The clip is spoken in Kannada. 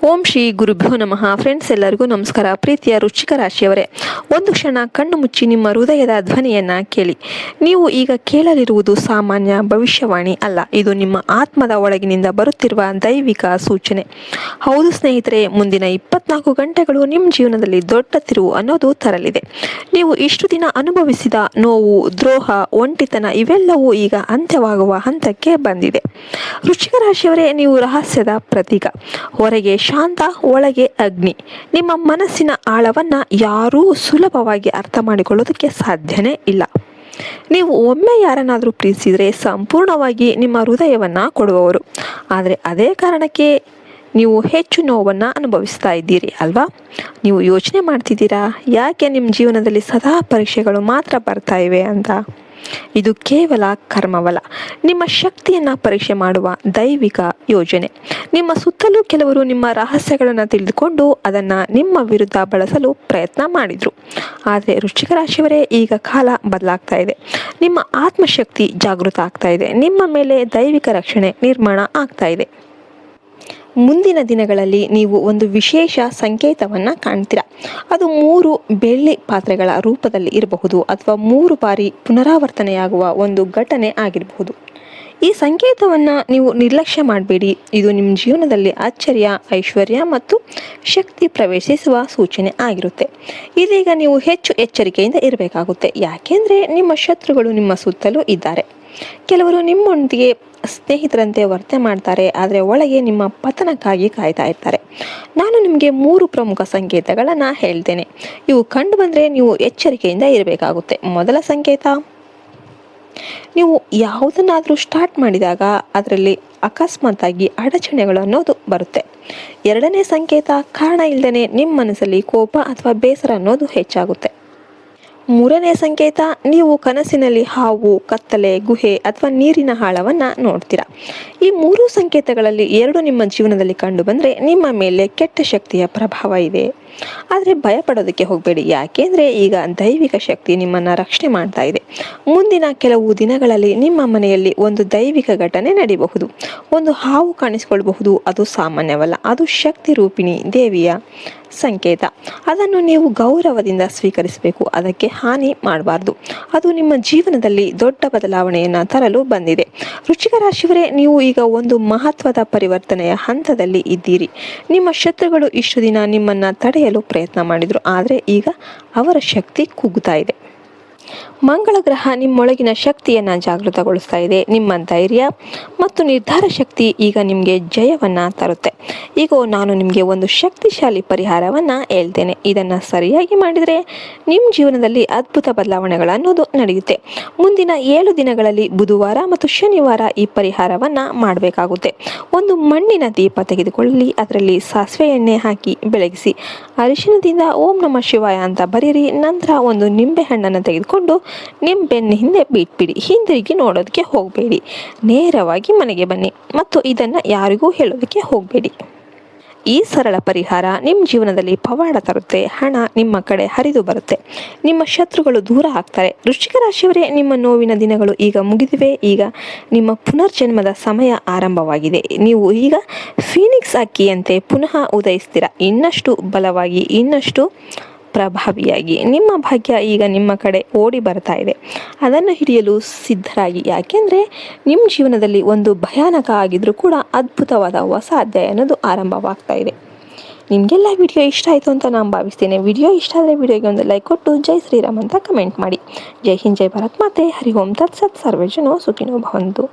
ಓಂ ಶ್ರೀ ಗುರುಭ್ಯೋ ನಮಃ. ಫ್ರೆಂಡ್ಸ್, ಎಲ್ಲರಿಗೂ ನಮಸ್ಕಾರ. ಪ್ರೀತಿಯ ವೃಶ್ಚಿಕ ರಾಶಿಯವರೇ, ಒಂದು ಕ್ಷಣ ಕಣ್ಣು ಮುಚ್ಚಿ ನಿಮ್ಮ ಹೃದಯದ ಧ್ವನಿಯನ್ನ ಕೇಳಿ. ನೀವು ಈಗ ಕೇಳಲಿರುವುದು ಸಾಮಾನ್ಯ ಭವಿಷ್ಯವಾಣಿ ಅಲ್ಲ, ಇದು ನಿಮ್ಮ ಆತ್ಮದ ಒಳಗಿನಿಂದ ಬರುತ್ತಿರುವ ದೈವಿಕ ಸೂಚನೆ. ಹೌದು ಸ್ನೇಹಿತರೆ, ಮುಂದಿನ 24 ಗಂಟೆಗಳು ನಿಮ್ಮ ಜೀವನದಲ್ಲಿ ದೊಡ್ಡ ತಿರುವು ಅನ್ನೋದು ತರಲಿದೆ. ನೀವು ಇಷ್ಟು ದಿನ ಅನುಭವಿಸಿದ ನೋವು, ದ್ರೋಹ, ಒಂಟಿತನ ಇವೆಲ್ಲವೂ ಈಗ ಅಂತ್ಯವಾಗುವ ಹಂತಕ್ಕೆ ಬಂದಿದೆ. ವೃಶ್ಚಿಕ ರಾಶಿಯವರೇ, ನೀವು ರಹಸ್ಯದ ಪ್ರತೀಕ. ಹೊರಗೆ ಶಾಂತ, ಒಳಗೆ ಅಗ್ನಿ. ನಿಮ್ಮ ಮನಸ್ಸಿನ ಆಳವನ್ನ ಯಾರೂ ಸುಲಭವಾಗಿ ಅರ್ಥ ಮಾಡಿಕೊಳ್ಳೋದಕ್ಕೆ ಸಾಧ್ಯನೇ ಇಲ್ಲ. ನೀವು ಒಮ್ಮೆ ಯಾರನ್ನಾದರೂ ಪ್ರೀತಿಸಿದರೆ ಸಂಪೂರ್ಣವಾಗಿ ನಿಮ್ಮ ಹೃದಯವನ್ನ ಕೊಡುವವರು. ಆದರೆ ಅದೇ ಕಾರಣಕ್ಕೆ ನೀವು ಹೆಚ್ಚು ನೋವನ್ನು ಅನುಭವಿಸ್ತಾ ಇದ್ದೀರಿ ಅಲ್ವಾ? ನೀವು ಯೋಚನೆ ಮಾಡ್ತಿದ್ದೀರಾ, ಯಾಕೆ ನಿಮ್ಮ ಜೀವನದಲ್ಲಿ ಸದಾ ಪರೀಕ್ಷೆಗಳು ಮಾತ್ರ ಬರ್ತಾ ಇವೆ ಅಂತ? ಇದು ಕೇವಲ ಕರ್ಮವಲ್ಲ, ನಿಮ್ಮ ಶಕ್ತಿಯನ್ನು ಪರೀಕ್ಷೆ ಮಾಡುವ ದೈವಿಕ ಯೋಜನೆ. ನಿಮ್ಮ ಸುತ್ತಲೂ ಕೆಲವರು ನಿಮ್ಮ ರಹಸ್ಯಗಳನ್ನು ತಿಳಿದುಕೊಂಡು ಅದನ್ನು ನಿಮ್ಮ ವಿರುದ್ಧ ಬಳಸಲು ಪ್ರಯತ್ನ ಮಾಡಿದರು. ಆದರೆ ವೃಶ್ಚಿಕ ರಾಶಿಯವರೇ, ಈಗ ಕಾಲ ಬದಲಾಗ್ತಾ ಇದೆ. ನಿಮ್ಮ ಆತ್ಮಶಕ್ತಿ ಜಾಗೃತ ಆಗ್ತಾ ಇದೆ. ನಿಮ್ಮ ಮೇಲೆ ದೈವಿಕ ರಕ್ಷಣೆ ನಿರ್ಮಾಣ ಆಗ್ತಾ ಇದೆ. ಮುಂದಿನ ದಿನಗಳಲ್ಲಿ ನೀವು ಒಂದು ವಿಶೇಷ ಸಂಕೇತವನ್ನು ಕಾಣ್ತೀರಾ. ಅದು 3 ಬೆಳ್ಳಿ ಪಾತ್ರೆಗಳ ರೂಪದಲ್ಲಿ ಇರಬಹುದು, ಅಥವಾ 3 ಬಾರಿ ಪುನರಾವರ್ತನೆಯಾಗುವ ಒಂದು ಘಟನೆ ಆಗಿರಬಹುದು. ಈ ಸಂಕೇತವನ್ನು ನೀವು ನಿರ್ಲಕ್ಷ್ಯ ಮಾಡಬೇಡಿ. ಇದು ನಿಮ್ಮ ಜೀವನದಲ್ಲಿ ಆಶ್ಚರ್ಯ, ಐಶ್ವರ್ಯ ಮತ್ತು ಶಕ್ತಿ ಪ್ರವೇಶಿಸುವ ಸೂಚನೆ ಆಗಿರುತ್ತೆ. ಇದೀಗ ನೀವು ಹೆಚ್ಚು ಎಚ್ಚರಿಕೆಯಿಂದ ಇರಬೇಕಾಗುತ್ತೆ, ಯಾಕೆಂದರೆ ನಿಮ್ಮ ಶತ್ರುಗಳು ನಿಮ್ಮ ಸುತ್ತಲೂ ಇದ್ದಾರೆ. ಕೆಲವರು ನಿಮ್ಮೊಂದಿಗೆ ಸ್ನೇಹಿತರಂತೆ ವರ್ತನೆ ಮಾಡ್ತಾರೆ, ಆದರೆ ಒಳಗೆ ನಿಮ್ಮ ಪತನಕ್ಕಾಗಿ ಕಾಯ್ತಾ ಇರ್ತಾರೆ. ನಾನು ನಿಮಗೆ 3 ಪ್ರಮುಖ ಸಂಕೇತಗಳನ್ನು ಹೇಳ್ತೇನೆ. ಇವು ಕಂಡು ಬಂದರೆ ನೀವು ಎಚ್ಚರಿಕೆಯಿಂದ ಇರಬೇಕಾಗುತ್ತೆ. ಮೊದಲ ಸಂಕೇತ, ನೀವು ಯಾವುದನ್ನಾದರೂ ಸ್ಟಾರ್ಟ್ ಮಾಡಿದಾಗ ಅದರಲ್ಲಿ ಅಕಸ್ಮಾತ್ತಾಗಿ ಅಡಚಣೆಗಳು ಅನ್ನೋದು ಬರುತ್ತೆ. ಎರಡನೇ ಸಂಕೇತ, ಕಾರಣ ಇಲ್ಲದೇ ನಿಮ್ಮ ಮನಸ್ಸಲ್ಲಿ ಕೋಪ ಅಥವಾ ಬೇಸರ ಅನ್ನೋದು ಹೆಚ್ಚಾಗುತ್ತೆ. ಮೂರನೇ ಸಂಕೇತ, ನೀವು ಕನಸಿನಲ್ಲಿ ಹಾವು, ಕತ್ತಲೆ, ಗುಹೆ ಅಥವಾ ನೀರಿನ ಆಳವನ್ನು ನೋಡ್ತೀರಾ. ಈ 3 ಸಂಕೇತಗಳಲ್ಲಿ 2 ನಿಮ್ಮ ಜೀವನದಲ್ಲಿ ಕಂಡು ಬಂದರೆ ನಿಮ್ಮ ಮೇಲೆ ಕೆಟ್ಟ ಶಕ್ತಿಯ ಪ್ರಭಾವ ಇದೆ. ಆದರೆ ಭಯಪಡೋದಕ್ಕೆ ಹೋಗಬೇಡಿ, ಯಾಕೆಂದರೆ ಈಗ ದೈವಿಕ ಶಕ್ತಿ ನಿಮ್ಮನ್ನು ರಕ್ಷಣೆ ಮಾಡ್ತಾ ಇದೆ. ಮುಂದಿನ ಕೆಲವು ದಿನಗಳಲ್ಲಿ ನಿಮ್ಮ ಮನೆಯಲ್ಲಿ ಒಂದು ದೈವಿಕ ಘಟನೆ ನಡೆಯಬಹುದು. ಒಂದು ಹಾವು ಕಾಣಿಸಿಕೊಳ್ಳಬಹುದು. ಅದು ಸಾಮಾನ್ಯವಲ್ಲ, ಅದು ಶಕ್ತಿ ರೂಪಿಣಿ ದೇವಿಯ ಸಂಕೇತ. ಅದನ್ನು ನೀವು ಗೌರವದಿಂದ ಸ್ವೀಕರಿಸಬೇಕು, ಅದಕ್ಕೆ ಹಾನಿ ಮಾಡಬಾರ್ದು. ಅದು ನಿಮ್ಮ ಜೀವನದಲ್ಲಿ ದೊಡ್ಡ ಬದಲಾವಣೆಯನ್ನು ತರಲು ಬಂದಿದೆ. ವೃಶ್ಚಿಕ ರಾಶಿಯವರೇ, ನೀವು ಈಗ ಒಂದು ಮಹತ್ವದ ಪರಿವರ್ತನೆಯ ಹಂತದಲ್ಲಿ ಇದ್ದೀರಿ. ನಿಮ್ಮ ಶತ್ರುಗಳು ಇಷ್ಟು ದಿನ ನಿಮ್ಮನ್ನು ತಡೆಯಲು ಪ್ರಯತ್ನ ಮಾಡಿದರು, ಆದರೆ ಈಗ ಅವರ ಶಕ್ತಿ ಕುಗ್ಗುತ್ತಾ ಇದೆ. ಮಂಗಳ ಗ್ರಹ ನಿಮ್ಮೊಳಗಿನ ಶಕ್ತಿಯನ್ನು ಜಾಗೃತಗೊಳಿಸ್ತಾ ಇದೆ. ನಿಮ್ಮ ಧೈರ್ಯ ಮತ್ತು ನಿರ್ಧಾರ ಶಕ್ತಿ ಈಗ ನಿಮಗೆ ಜಯವನ್ನು ತರುತ್ತೆ. ಈಗ ನಾನು ನಿಮಗೆ ಒಂದು ಶಕ್ತಿಶಾಲಿ ಪರಿಹಾರವನ್ನು ಹೇಳ್ತೇನೆ. ಇದನ್ನು ಸರಿಯಾಗಿ ಮಾಡಿದರೆ ನಿಮ್ಮ ಜೀವನದಲ್ಲಿ ಅದ್ಭುತ ಬದಲಾವಣೆಗಳು ಅನ್ನೋದು ನಡೆಯುತ್ತೆ. ಮುಂದಿನ 7 ದಿನಗಳಲ್ಲಿ ಬುಧವಾರ ಮತ್ತು ಶನಿವಾರ ಈ ಪರಿಹಾರವನ್ನು ಮಾಡಬೇಕಾಗುತ್ತೆ. ಒಂದು ಮಣ್ಣಿನ ದೀಪ ತೆಗೆದುಕೊಳ್ಳಿ, ಅದರಲ್ಲಿ ಸಾಸಿವೆ ಎಣ್ಣೆ ಹಾಕಿ ಬೆಳಗಿಸಿ, ಅರಿಶಿಣದಿಂದ ಓಂ ನಮಃ ಶಿವಾಯ ಅಂತ ಬರೀರಿ. ನಂತರ ಒಂದು ನಿಂಬೆ ಹಣ್ಣನ್ನು ತೆಗೆದುಕೊಂಡು ನಿಮ್ಮ ಬೆನ್ನ ಹಿಂದೆ ಬಿಟ್ಬಿಡಿ. ಹಿಂದಿರುಗಿ ನೋಡೋದಕ್ಕೆ ಹೋಗಬೇಡಿ, ನೇರವಾಗಿ ಮನೆಗೆ ಬನ್ನಿ ಮತ್ತು ಇದನ್ನು ಯಾರಿಗೂ ಹೇಳೋದಕ್ಕೆ ಹೋಗಬೇಡಿ. ಈ ಸರಳ ಪರಿಹಾರ ನಿಮ್ಮ ಜೀವನದಲ್ಲಿ ಪವಾಡ ತರುತ್ತೆ. ಹಣ ನಿಮ್ಮ ಕಡೆ ಹರಿದು ಬರುತ್ತೆ. ನಿಮ್ಮ ಶತ್ರುಗಳು ದೂರ ಆಗ್ತಾರೆ. ವೃಶ್ಚಿಕ ರಾಶಿಯವರೇ, ನಿಮ್ಮ ನೋವಿನ ದಿನಗಳು ಈಗ ಮುಗಿದಿವೆ. ಈಗ ನಿಮ್ಮ ಪುನರ್ಜನ್ಮದ ಸಮಯ ಆರಂಭವಾಗಿದೆ. ನೀವು ಈಗ ಫೀನಿಕ್ಸ್ ಹಕ್ಕಿಯಂತೆ ಪುನಃ ಉದಯಿಸ್ತೀರಾ, ಇನ್ನಷ್ಟು ಬಲವಾಗಿ, ಇನ್ನಷ್ಟು ಪ್ರಭಾವಿಯಾಗಿ. ನಿಮ್ಮ ಭಾಗ್ಯ ಈಗ ನಿಮ್ಮ ಕಡೆ ಓಡಿ ಬರ್ತಾ ಇದೆ. ಅದನ್ನು ಹಿಡಿಯಲು ಸಿದ್ಧರಾಗಿ, ಯಾಕೆಂದರೆ ನಿಮ್ಮ ಜೀವನದಲ್ಲಿ ಒಂದು ಭಯಾನಕ ಆಗಿದ್ರೂ ಕೂಡ ಅದ್ಭುತವಾದ ಹೊಸ ಅಧ್ಯಾಯ ಅನ್ನೋದು ಆರಂಭವಾಗ್ತಾ ಇದೆ. ನಿಮಗೆಲ್ಲ ವಿಡಿಯೋ ಇಷ್ಟ ಆಯಿತು ಅಂತ ನಾನು ಭಾವಿಸ್ತೇನೆ. ವಿಡಿಯೋ ಇಷ್ಟ ಆದರೆ ವಿಡಿಯೋಗೆ ಒಂದು ಲೈಕ್ ಕೊಟ್ಟು ಜೈ ಶ್ರೀರಾಮ್ ಅಂತ ಕಮೆಂಟ್ ಮಾಡಿ. ಜೈ ಹಿಂದ್, ಜೈ ಭಾರತ್ ಮಾತೆ, ಹರಿ ಓಂ ತತ್ಸತ್, ಸರ್ವೇ ಜನೋ ಸುಖಿನೋ ಭವಂತು.